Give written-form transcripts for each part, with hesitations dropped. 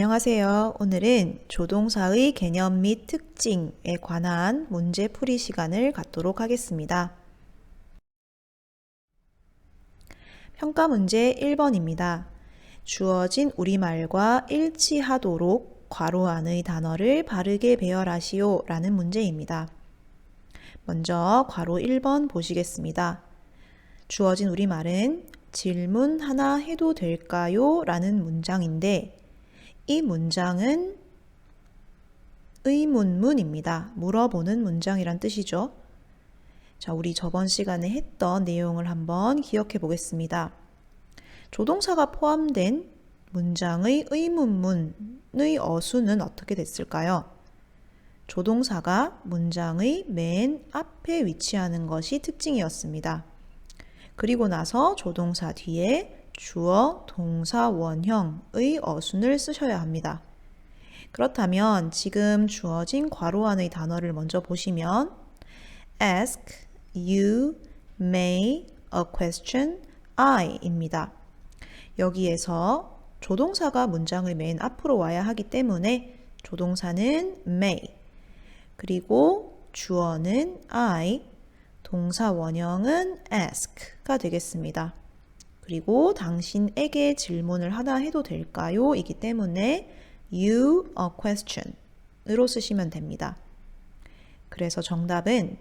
안녕하세요. 오늘은 조동사의 개념 및 특징에 관한 문제풀이 시간을 갖도록 하겠습니다. 평가 문제 1번입니다. 주어진 우리말과 일치하도록 괄호 안의 단어를 바르게 배열하시오 라는 문제입니다. 먼저 괄호 1번 보시겠습니다. 주어진 우리말은 질문 하나 해도 될까요? 라는 문장인데 이 문장은 의문문입니다. 물어보는 문장이란 뜻이죠. 자, 우리 저번 시간에 했던 내용을 한번 기억해 보겠습니다. 조동사가 포함된 문장의 의문문의 어수는 어떻게 됐을까요? 조동사가 문장의 맨 앞에 위치하는 것이 특징이었습니다. 그리고 나서 조동사 뒤에 주어, 동사, 원형의 어순을 쓰셔야 합니다. 그렇다면 지금 주어진 괄호 안의 단어를 먼저 보시면 ask, you, may, a question, I입니다. 여기에서 조동사가 문장의 맨 앞으로 와야 하기 때문에 조동사는 may, 그리고 주어는 I, 동사 원형은 ask가 되겠습니다. 그리고 당신에게 질문을 하나 해도 될까요? 이기 때문에 you a question 으로 쓰시면 됩니다. 그래서 정답은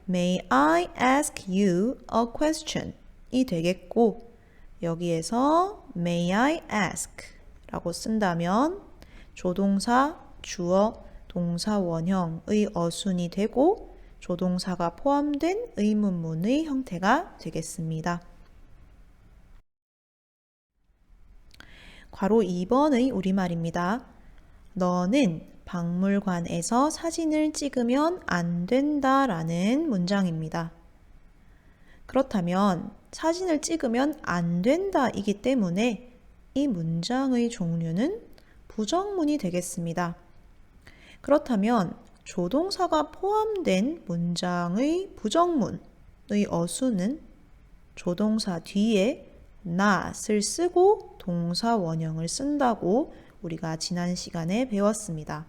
May I ask you a question 이 되겠고 여기에서 May I ask 라고 쓴다면 조동사, 주어, 동사 원형의 어순이 되고 조동사가 포함된 의문문의 형태가 되겠습니다. 괄호 2번의 우리말입니다. 너는 박물관에서 사진을 찍으면 안 된다 라는 문장입니다. 그렇다면 사진을 찍으면 안 된다 이기 때문에 이 문장의 종류는 부정문이 되겠습니다. 그렇다면 조동사가 포함된 문장의 부정문의 어수는 조동사 뒤에 not을 쓰고 동사 원형을 쓴다고 우리가 지난 시간에 배웠습니다.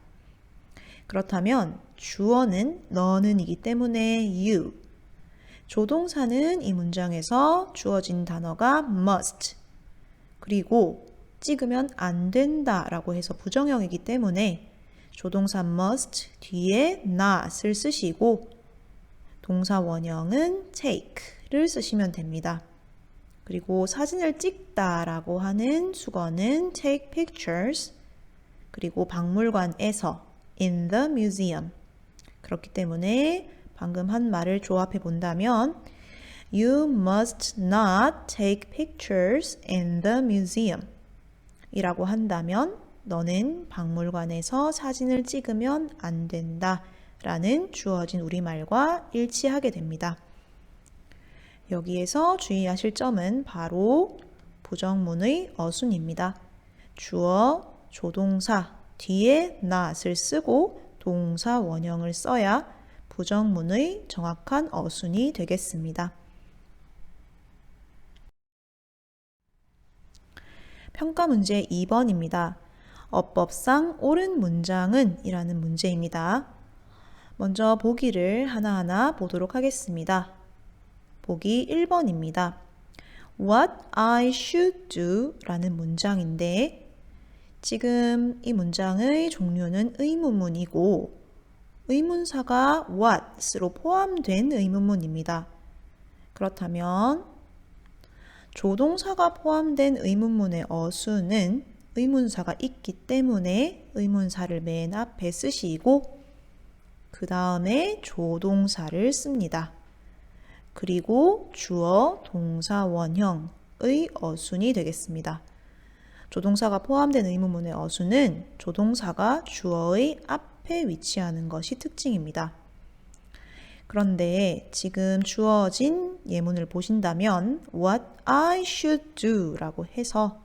그렇다면 주어는 너는이기 때문에 you, 조동사는 이 문장에서 주어진 단어가 must, 그리고 찍으면 안 된다 라고 해서 부정형이기 때문에 조동사 must 뒤에 not을 쓰시고 동사 원형은 take를 쓰시면 됩니다. 그리고 사진을 찍다라고 하는 수거는 take pictures, 그리고 박물관에서 in the museum. 그렇기 때문에 방금 한 말을 조합해 본다면 You must not take pictures in the museum 이라고 한다면 너는 박물관에서 사진을 찍으면 안 된다 라는 주어진 우리말과 일치하게 됩니다. 여기에서 주의하실 점은 바로 부정문의 어순입니다. 주어, 조동사 뒤에 not을 쓰고 동사 원형을 써야 부정문의 정확한 어순이 되겠습니다. 평가 문제 2번입니다. 어법상 옳은 문장은 이라는 문제입니다. 먼저 보기를 하나하나 보도록 하겠습니다. 보기 1번입니다. What I should do 라는 문장인데 지금 이 문장의 종류는 의문문이고 의문사가 what으로 포함된 의문문입니다. 그렇다면 조동사가 포함된 의문문의 어수는 의문사가 있기 때문에 의문사를 맨 앞에 쓰시고 그 다음에 조동사를 씁니다. 그리고 주어, 동사, 원형의 어순이 되겠습니다. 조동사가 포함된 의문문의 어순은 조동사가 주어의 앞에 위치하는 것이 특징입니다. 그런데 지금 주어진 예문을 보신다면 What I should do 라고 해서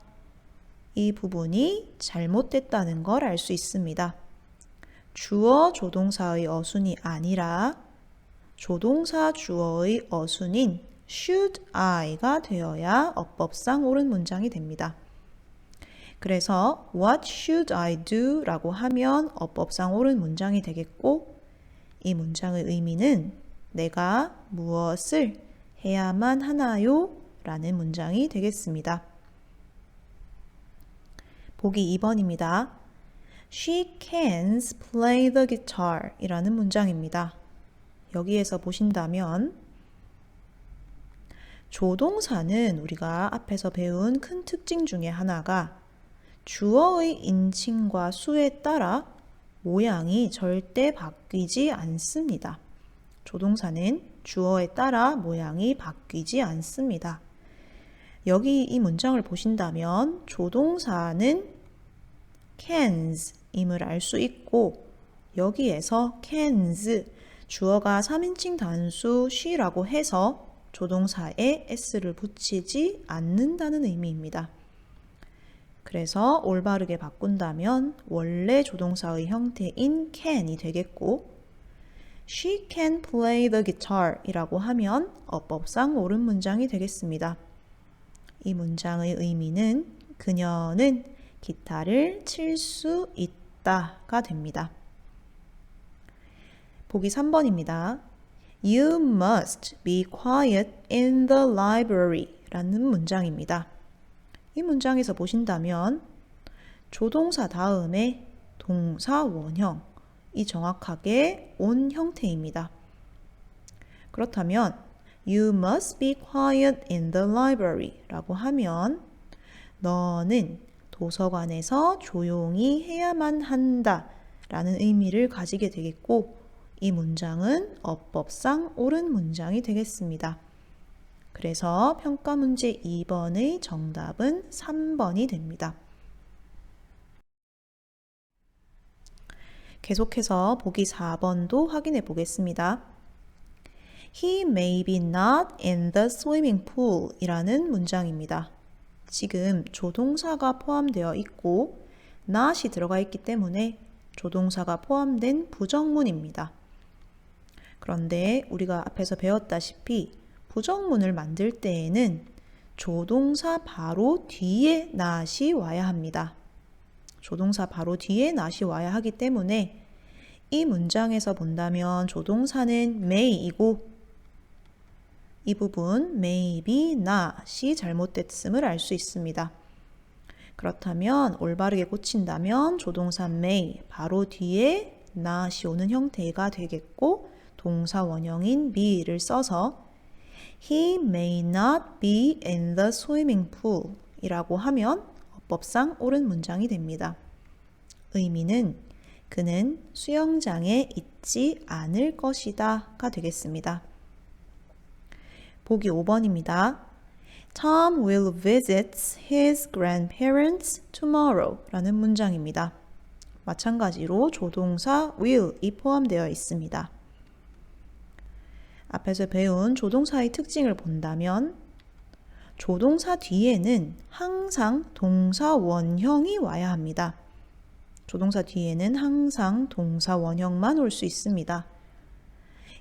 이 부분이 잘못됐다는 걸 알 수 있습니다. 주어, 조동사의 어순이 아니라 조동사 주어의 어순인 should I가 되어야 어법상 옳은 문장이 됩니다. 그래서 What should I do? 라고 하면 어법상 옳은 문장이 되겠고 이 문장의 의미는 내가 무엇을 해야만 하나요? 라는 문장이 되겠습니다. 보기 2번입니다. She can play the guitar 이라는 문장입니다. 여기에서 보신다면 조동사는 우리가 앞에서 배운 큰 특징 중에 하나가 주어의 인칭과 수에 따라 모양이 절대 바뀌지 않습니다. 조동사는 주어에 따라 모양이 바뀌지 않습니다. 여기 이 문장을 보신다면 조동사는 cans 임을 알 수 있고 여기에서 cans 주어가 3인칭 단수 she라고 해서 조동사에 s를 붙이지 않는다는 의미입니다. 그래서 올바르게 바꾼다면 원래 조동사의 형태인 can이 되겠고 She can play the guitar 이라고 하면 어법상 옳은 문장이 되겠습니다. 이 문장의 의미는 그녀는 기타를 칠 수 있다가 됩니다. 보기 3번입니다. You must be quiet in the library 라는 문장입니다. 이 문장에서 보신다면 조동사 다음에 동사 원형이 정확하게 온 형태입니다. 그렇다면 You must be quiet in the library 라고 하면 너는 도서관에서 조용히 해야만 한다 라는 의미를 가지게 되겠고 이 문장은 어법상 옳은 문장이 되겠습니다. 그래서 평가 문제 2번의 정답은 3번이 됩니다. 계속해서 보기 4번도 확인해 보겠습니다. He may be not in the swimming pool 이라는 문장입니다. 지금 조동사가 포함되어 있고 not이 들어가 있기 때문에 조동사가 포함된 부정문입니다. 그런데 우리가 앞에서 배웠다시피 부정문을 만들 때에는 조동사 바로 뒤에 not이 와야 합니다. 조동사 바로 뒤에 not이 와야 하기 때문에 이 문장에서 본다면 조동사는 may이고 이 부분 maybe not이 잘못됐음을 알 수 있습니다. 그렇다면 올바르게 고친다면 조동사 may 바로 뒤에 not이 오는 형태가 되겠고 동사 원형인 be를 써서 He may not be in the swimming pool 이라고 하면 어법상 옳은 문장이 됩니다. 의미는 그는 수영장에 있지 않을 것이다가 되겠습니다. 보기 5번입니다. Tom will visit his grandparents tomorrow 라는 문장입니다. 마찬가지로 조동사 will이 포함되어 있습니다. 앞에서 배운 조동사의 특징을 본다면 조동사 뒤에는 항상 동사 원형이 와야 합니다. 조동사 뒤에는 항상 동사 원형만 올 수 있습니다.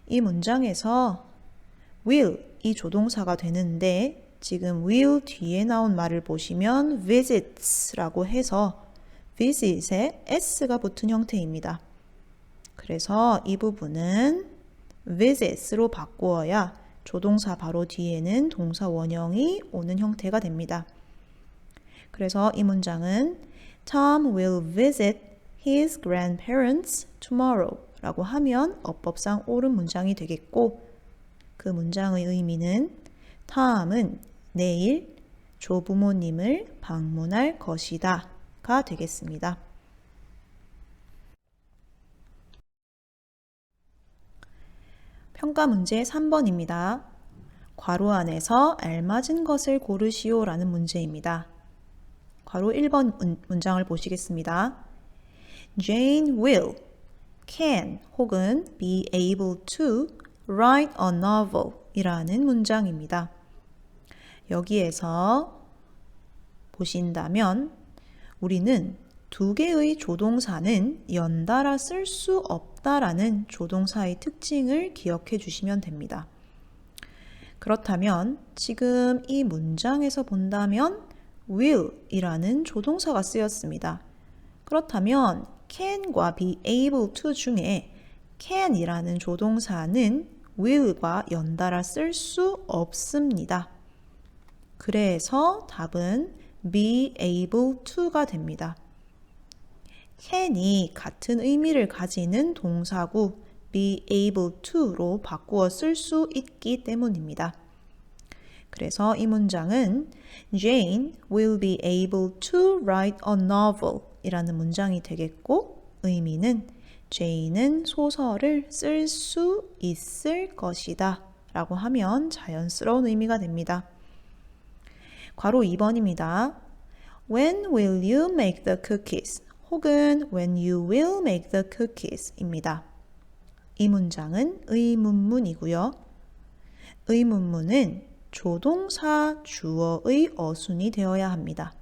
이 문장에서 will이 조동사가 되는데 지금 will 뒤에 나온 말을 보시면 visits라고 해서 visit에 s가 붙은 형태입니다. 그래서 이 부분은 visits로 바꾸어야 조동사 바로 뒤에는 동사 원형이 오는 형태가 됩니다. 그래서 이 문장은 Tom will visit his grandparents tomorrow 라고 하면 어법상 옳은 문장이 되겠고 그 문장의 의미는 Tom은 내일 조부모님을 방문할 것이다 가 되겠습니다. 평가 문제 3번입니다. 괄호 안에서 알맞은 것을 고르시오 라는 문제입니다. 괄호 1번 문장을 보시겠습니다. Jane will, can 혹은 be able to write a novel 이라는 문장입니다. 여기에서 보신다면 우리는 두 개의 조동사는 연달아 쓸 수 없다라는 조동사의 특징을 기억해 주시면 됩니다. 그렇다면 지금 이 문장에서 본다면 will이라는 조동사가 쓰였습니다. 그렇다면 can과 be able to 중에 can이라는 조동사는 will과 연달아 쓸 수 없습니다. 그래서 답은 be able to가 됩니다. can이 같은 의미를 가지는 동사구 be able to로 바꾸어 쓸 수 있기 때문입니다. 그래서 이 문장은 Jane will be able to write a novel 이라는 문장이 되겠고 의미는 Jane은 소설을 쓸 수 있을 것이다 라고 하면 자연스러운 의미가 됩니다. 괄호 2번입니다. When will you make the cookies? 혹은 When you will make the cookies 입니다. 이 문장은 의문문이고요. 의문문은 조동사 주어의 어순이 되어야 합니다.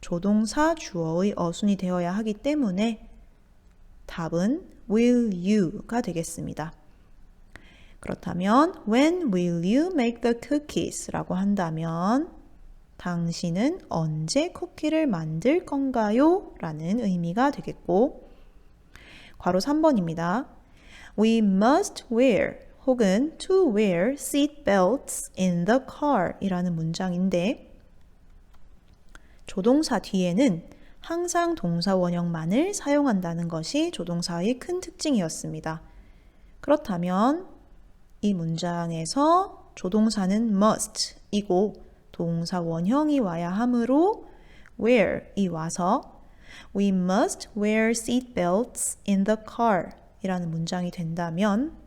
조동사 주어의 어순이 되어야 하기 때문에 답은 will you가 되겠습니다. 그렇다면 when will you make the cookies? 라고 한다면 당신은 언제 쿠키를 만들 건가요? 라는 의미가 되겠고 괄호 3번입니다. We must wear 혹은 to wear seat belts in the car 이라는 문장인데 조동사 뒤에는 항상 동사 원형만을 사용한다는 것이 조동사의 큰 특징이었습니다. 그렇다면 이 문장에서 조동사는 must이고 동사 원형이 와야 하므로 wear이 와서 We must wear seat belts in the car 이라는 문장이 된다면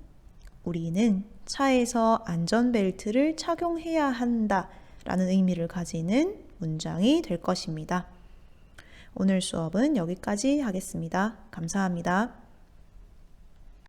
우리는 차에서 안전벨트를 착용해야 한다 라는 의미를 가지는 문장이 될 것입니다. 오늘 수업은 여기까지 하겠습니다. 감사합니다.